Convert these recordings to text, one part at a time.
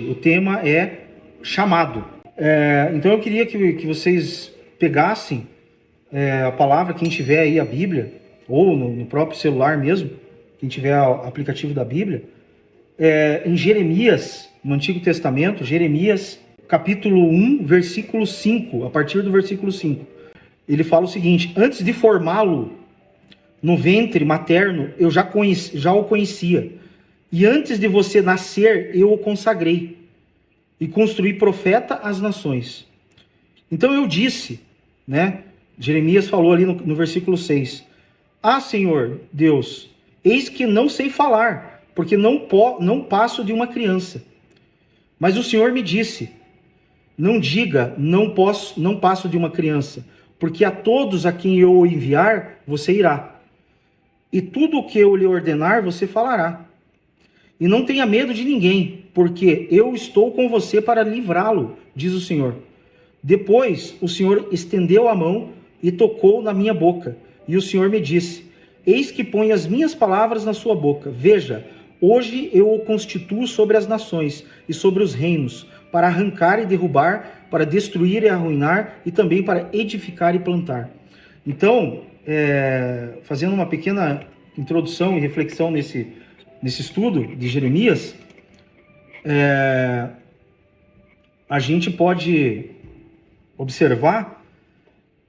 o tema é chamado. Então eu queria que vocês pegassem a palavra, quem tiver aí a Bíblia, ou no próprio celular mesmo, quem tiver o aplicativo da Bíblia, em Jeremias, no Antigo Testamento, Jeremias, capítulo 1, versículo 5, a partir do versículo 5. Ele fala o seguinte: antes de formá-lo no ventre materno, eu já o conhecia. E antes de você nascer, eu o consagrei e construí profeta às nações. Então eu disse, né? Jeremias falou ali no versículo 6. Ah, Senhor Deus, eis que não sei falar, porque não passo de uma criança. Mas o Senhor me disse, não diga, não passo de uma criança, porque a todos a quem eu o enviar, você irá. E tudo o que eu lhe ordenar, você falará. E não tenha medo de ninguém, porque eu estou com você para livrá-lo, diz o Senhor. Depois o Senhor estendeu a mão e tocou na minha boca. E o Senhor me disse, eis que põe as minhas palavras na sua boca. Veja, hoje eu o constituo sobre as nações e sobre os reinos, para arrancar e derrubar, para destruir e arruinar, e também para edificar e plantar. Então, fazendo uma pequena introdução e reflexão nesse estudo de Jeremias, a gente pode observar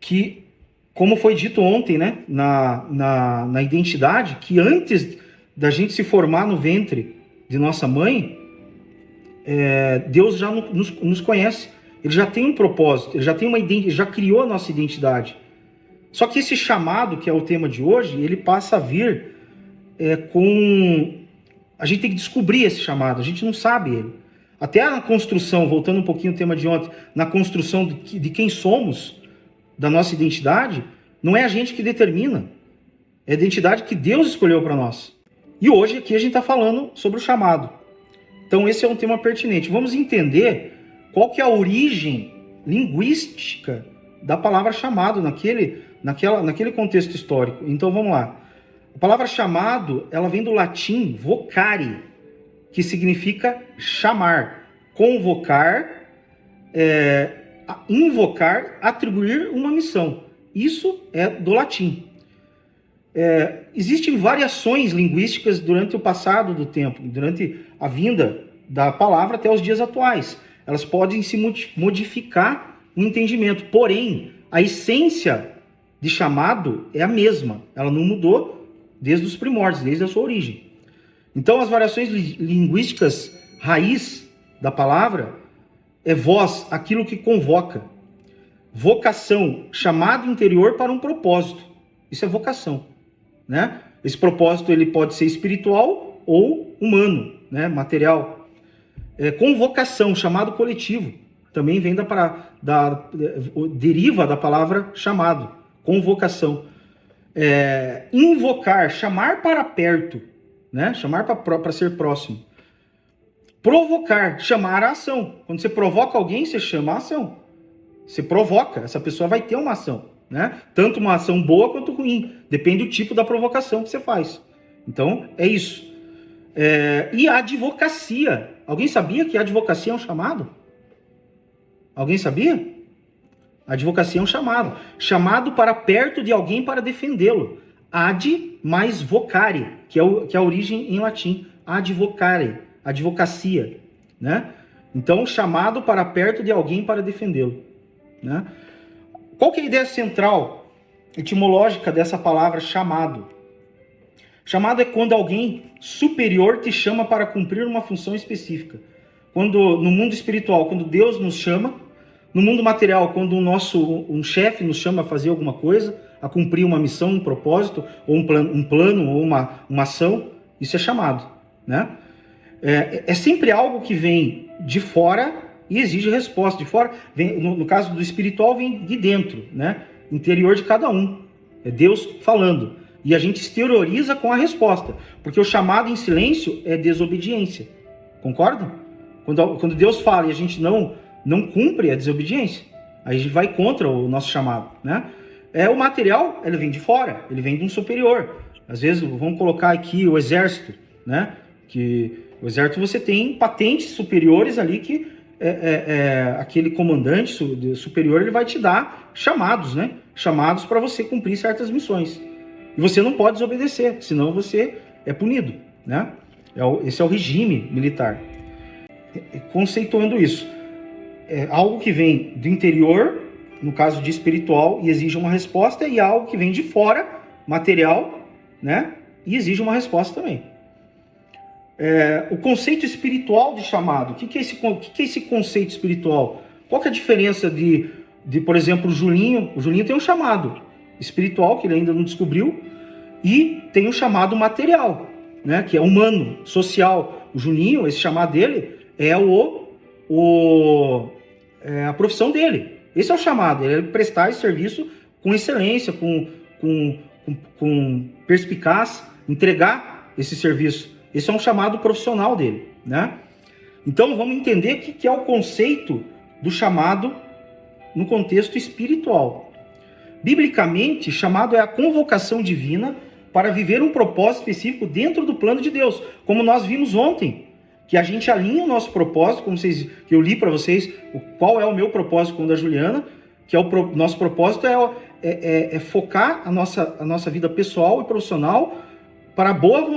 que, como foi dito ontem, né, na identidade, que antes da gente se formar no ventre de nossa mãe, Deus já nos conhece, Ele já tem um propósito, Ele já tem uma identidade, já criou a nossa identidade. Só que esse chamado, que é o tema de hoje, ele passa a vir a gente tem que descobrir esse chamado, a gente não sabe ele. Até na construção, voltando um pouquinho ao tema de ontem, na construção de quem somos, da nossa identidade, não é a gente que determina, é a identidade que Deus escolheu para nós. E hoje aqui a gente está falando sobre o chamado. Então esse é um tema pertinente. Vamos entender qual que é a origem linguística da palavra chamado naquele contexto histórico. Então vamos lá. A palavra chamado, ela vem do latim vocare, que significa chamar, convocar, invocar, atribuir uma missão. Isso é do latim. Existem variações linguísticas durante o passado do tempo, durante a vinda da palavra até os dias atuais. Elas podem se modificar o entendimento, porém, a essência de chamado é a mesma, ela não mudou desde os primórdios, desde a sua origem. Então, as variações linguísticas raiz da palavra é voz, aquilo que convoca. Vocação, chamado interior para um propósito. Isso é vocação, né? Esse propósito ele pode ser espiritual ou humano, né? Material. Convocação, chamado coletivo. Também vem deriva da palavra chamado. Convocação. Invocar, chamar para perto, né? Chamar para ser próximo. Provocar, chamar a ação. Quando você provoca alguém, você chama a ação. Você provoca, essa pessoa vai ter uma ação, né? Tanto uma ação boa quanto ruim. Depende do tipo da provocação que você faz. Então, é isso. E a advocacia. Alguém sabia que a advocacia é um chamado? Alguém sabia? A advocacia é um chamado. Chamado para perto de alguém para defendê-lo. Ad mais vocare, que é a origem em latim. Advocare, advocacia, né? Então, chamado para perto de alguém para defendê-lo, né? Qual que é a ideia central, etimológica dessa palavra chamado? Chamado é quando alguém superior te chama para cumprir uma função específica. Quando, no mundo espiritual, quando Deus nos chama. No mundo material, quando um chefe nos chama a fazer alguma coisa, a cumprir uma missão, um propósito, ou um plano ou uma ação, isso é chamado, né? É sempre algo que vem de fora e exige resposta. De fora, no caso do espiritual, vem de dentro, né? Interior de cada um. É Deus falando. E a gente exterioriza com a resposta. Porque o chamado em silêncio é desobediência. Concordam? Quando Deus fala e a gente não cumpre, a desobediência. Aí a gente vai contra o nosso chamado, né? O material, ele vem de fora, ele vem de um superior. Às vezes, vamos colocar aqui o exército, né? Que O exército você tem patentes superiores ali que aquele comandante superior ele vai te dar chamados, né? Chamados para você cumprir certas missões. E você não pode desobedecer, senão você é punido, né? Esse é o regime militar. Conceituando isso, é algo que vem do interior, no caso de espiritual, e exige uma resposta, e algo que vem de fora, material, né? E exige uma resposta também. O conceito espiritual de chamado, o que é esse conceito espiritual? Qual que é a diferença de, por exemplo, o Julinho? O Julinho tem um chamado espiritual, que ele ainda não descobriu, e tem um chamado material, né? Que é humano, social. O Juninho, esse chamado dele, é a profissão dele. Esse é o chamado, ele é prestar esse serviço com excelência, com perspicaz, entregar esse serviço. Esse é um chamado profissional dele, né? Então vamos entender o que é o conceito do chamado no contexto espiritual. Biblicamente, chamado é a convocação divina para viver um propósito específico dentro do plano de Deus, como nós vimos ontem, que a gente alinha o nosso propósito, que eu li para vocês qual é o meu propósito com o da Juliana, que é nosso propósito é focar a nossa vida pessoal e profissional para a boa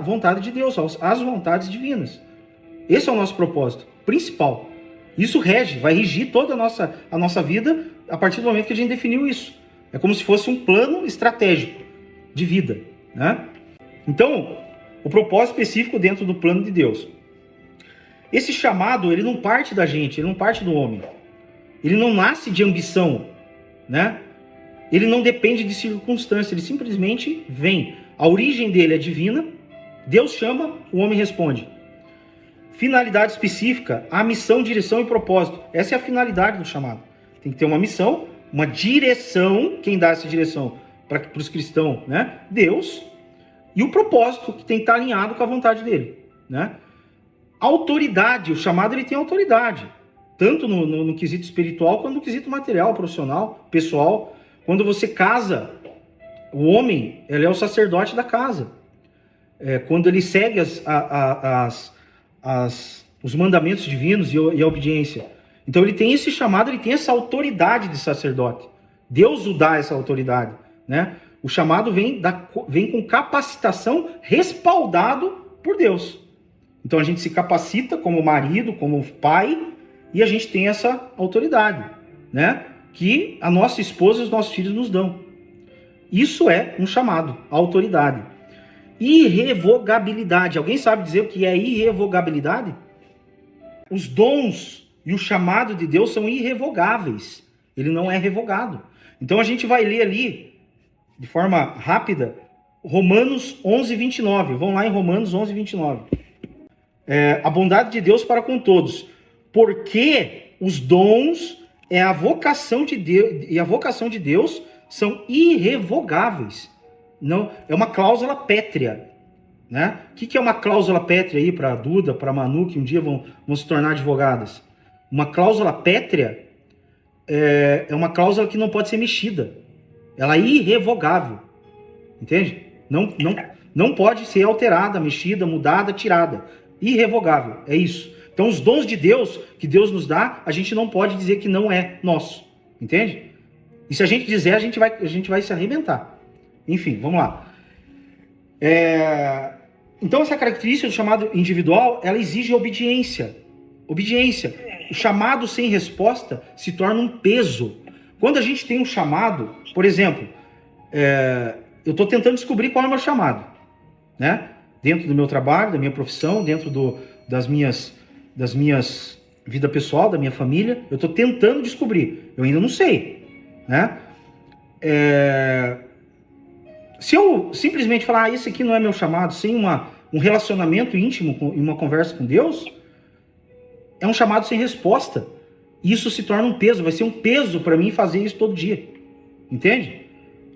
vontade de Deus, as vontades divinas. Esse é o nosso propósito principal. Isso vai regir toda a nossa vida a partir do momento que a gente definiu isso. É como se fosse um plano estratégico de vida, né? Então, o propósito específico dentro do plano de Deus. Esse chamado, ele não parte da gente, ele não parte do homem. Ele não nasce de ambição, né? Ele não depende de circunstância, ele simplesmente vem. A origem dele é divina, Deus chama, o homem responde. Finalidade específica, a missão, direção e propósito. Essa é a finalidade do chamado. Tem que ter uma missão, uma direção. Quem dá essa direção para os cristãos, né? Deus. E o propósito, que tem que estar alinhado com a vontade dele, né? Autoridade, o chamado ele tem autoridade. Tanto no quesito espiritual, quanto no quesito material, profissional, pessoal. Quando você casa, o homem, ele é o sacerdote da casa. Quando ele segue os mandamentos divinos e a obediência. Então ele tem esse chamado, ele tem essa autoridade de sacerdote. Deus o dá essa autoridade, né? O chamado vem com capacitação respaldado por Deus. Então a gente se capacita como marido, como pai, e a gente tem essa autoridade, né? Que a nossa esposa e os nossos filhos nos dão. Isso é um chamado, autoridade. Irrevogabilidade. Alguém sabe dizer o que é irrevogabilidade? Os dons e o chamado de Deus são irrevogáveis. Ele não é revogado. Então a gente vai ler ali, de forma rápida, Romanos 11, 29. Vamos lá em Romanos 11, 29. A bondade de Deus para com todos. Porque os dons e a vocação de Deus são irrevogáveis. Não, é uma cláusula pétrea, né? O que é uma cláusula pétrea aí para a Duda, para a Manu, que um dia vão se tornar advogadas? Uma cláusula pétrea é uma cláusula que não pode ser mexida. Ela é irrevogável. Entende? Não pode ser alterada, mexida, mudada, tirada. Irrevogável. É isso. Então, os dons de Deus, que Deus nos dá, a gente não pode dizer que não é nosso. Entende? E se a gente dizer, a gente vai se arrebentar. Enfim, vamos lá. Então, essa característica do chamado individual, ela exige obediência. Obediência. O chamado sem resposta se torna um peso. Quando a gente tem um chamado, por exemplo, eu estou tentando descobrir qual é o meu chamado, né? Dentro do meu trabalho, da minha profissão, dentro das minhas vida pessoal, da minha família, eu estou tentando descobrir. Eu ainda não sei, né? Se eu simplesmente falar, esse aqui não é meu chamado, sem um relacionamento íntimo e uma conversa com Deus, é um chamado sem resposta. Isso se torna um peso, vai ser um peso para mim fazer isso todo dia. Entende?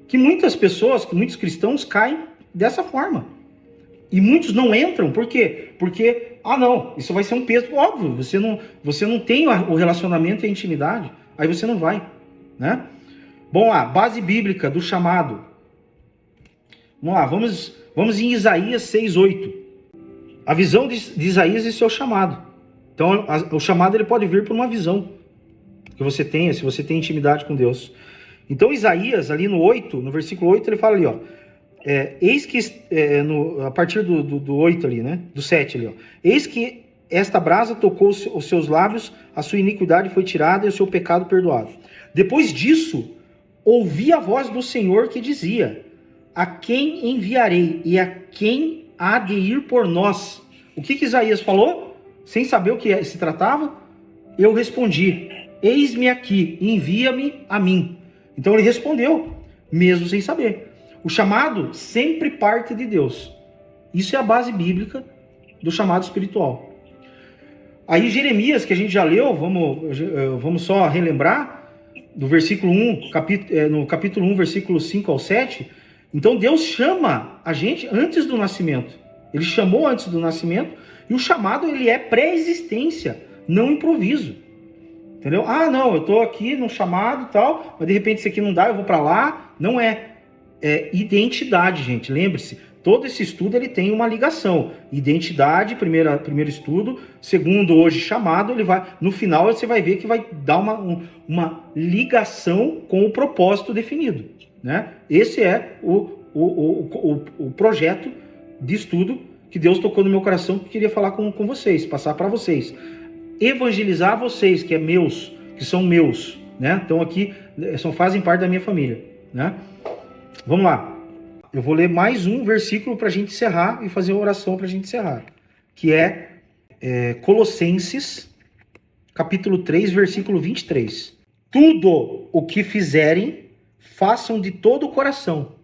Que muitas pessoas, que muitos cristãos caem dessa forma. E muitos não entram, por quê? Porque, não, isso vai ser um peso. Óbvio, você não tem o relacionamento e a intimidade, aí você não vai, né? Bom, base bíblica do chamado. Vamos lá, vamos em Isaías 6:8. A visão de Isaías e seu chamado. Então, o chamado ele pode vir por uma visão que você tenha, se você tem intimidade com Deus. Então, Isaías, ali no 8, no versículo 8, ele fala ali, ó, eis que, a partir do 8 ali, né, do 7 ali, ó, eis que esta brasa tocou os seus lábios, a sua iniquidade foi tirada e o seu pecado perdoado. Depois disso, ouvi a voz do Senhor que dizia, a quem enviarei e a quem há de ir por nós? O que Isaías falou? Sem saber o que se tratava? Eu respondi, eis-me aqui, envia-me a mim. Então ele respondeu, mesmo sem saber. O chamado sempre parte de Deus. Isso é a base bíblica do chamado espiritual. Aí Jeremias, que a gente já leu, vamos só relembrar, do versículo 1, no capítulo 1, versículo 5 ao 7. Então Deus chama a gente antes do nascimento. Ele chamou antes do nascimento, e o chamado ele é pré-existência, não improviso. Entendeu? Ah, não, eu estou aqui no chamado e tal, mas de repente isso aqui não dá, eu vou para lá. Não é. É identidade, gente. Lembre-se, todo esse estudo ele tem uma ligação. Identidade, primeiro estudo. Segundo, hoje, chamado. Ele vai, no final, você vai ver que vai dar uma ligação com o propósito definido. Né? Esse é o projeto de estudo que Deus tocou no meu coração, que eu queria falar com vocês, passar para vocês. Evangelizar vocês, que são meus, né? Então aqui fazem parte da minha família, né? Vamos lá. Eu vou ler mais um versículo para a gente encerrar e fazer uma oração para a gente encerrar, que é Colossenses, capítulo 3, versículo 23. Tudo o que fizerem, façam de todo o coração.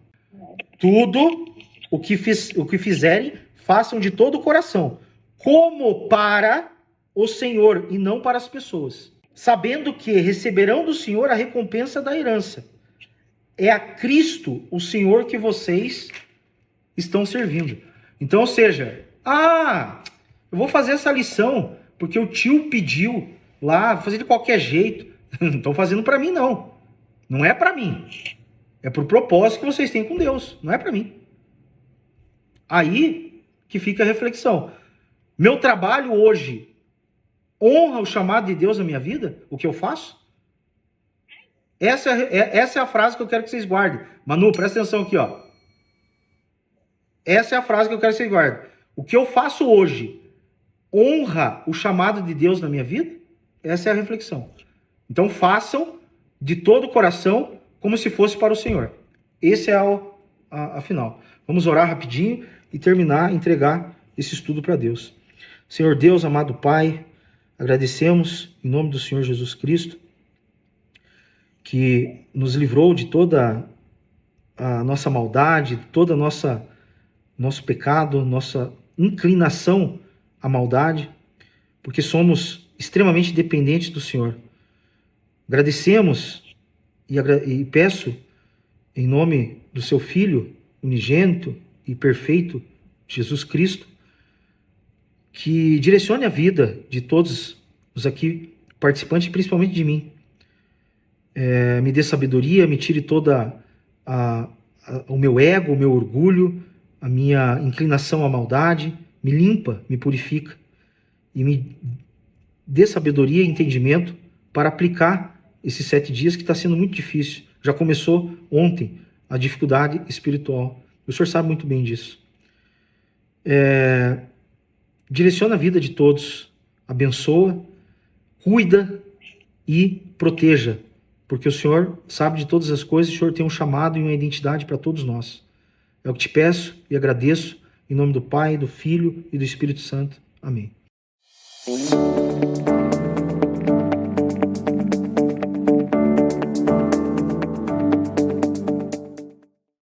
Tudo o que fizerem, façam de todo o coração, como para o Senhor e não para as pessoas, sabendo que receberão do Senhor a recompensa da herança. É a Cristo, o Senhor, que vocês estão servindo. Então, ou seja, eu vou fazer essa lição porque o tio pediu lá, vou fazer de qualquer jeito. Não estão fazendo para mim, não. Não é para mim. É pro propósito que vocês têm com Deus, não é para mim. Aí que fica a reflexão. Meu trabalho hoje honra o chamado de Deus na minha vida? O que eu faço? Essa é a frase que eu quero que vocês guardem. Manu, presta atenção aqui, ó. Essa é a frase que eu quero que vocês guardem. O que eu faço hoje honra o chamado de Deus na minha vida? Essa é a reflexão. Então façam de todo o coração como se fosse para o Senhor. Esse é a final. Vamos orar rapidinho e terminar, entregar esse estudo para Deus. Senhor Deus, amado Pai, agradecemos em nome do Senhor Jesus Cristo, que nos livrou de toda a nossa maldade, todo o nosso pecado, nossa inclinação à maldade, porque somos extremamente dependentes do Senhor. Agradecemos e peço, em nome do seu Filho unigênito e perfeito, Jesus Cristo, que direcione a vida de todos os aqui participantes, principalmente de mim. Me dê sabedoria, me tire toda o meu ego, o meu orgulho, a minha inclinação à maldade, me limpa, me purifica e me dê sabedoria e entendimento para aplicar esses 7 dias que está sendo muito difícil. Já começou ontem a dificuldade espiritual. O senhor sabe muito bem disso. Direciona a vida de todos, abençoa, cuida e proteja, porque o Senhor sabe de todas as coisas, o Senhor tem um chamado e uma identidade para todos nós. É o que te peço e agradeço, em nome do Pai, do Filho e do Espírito Santo. Amém.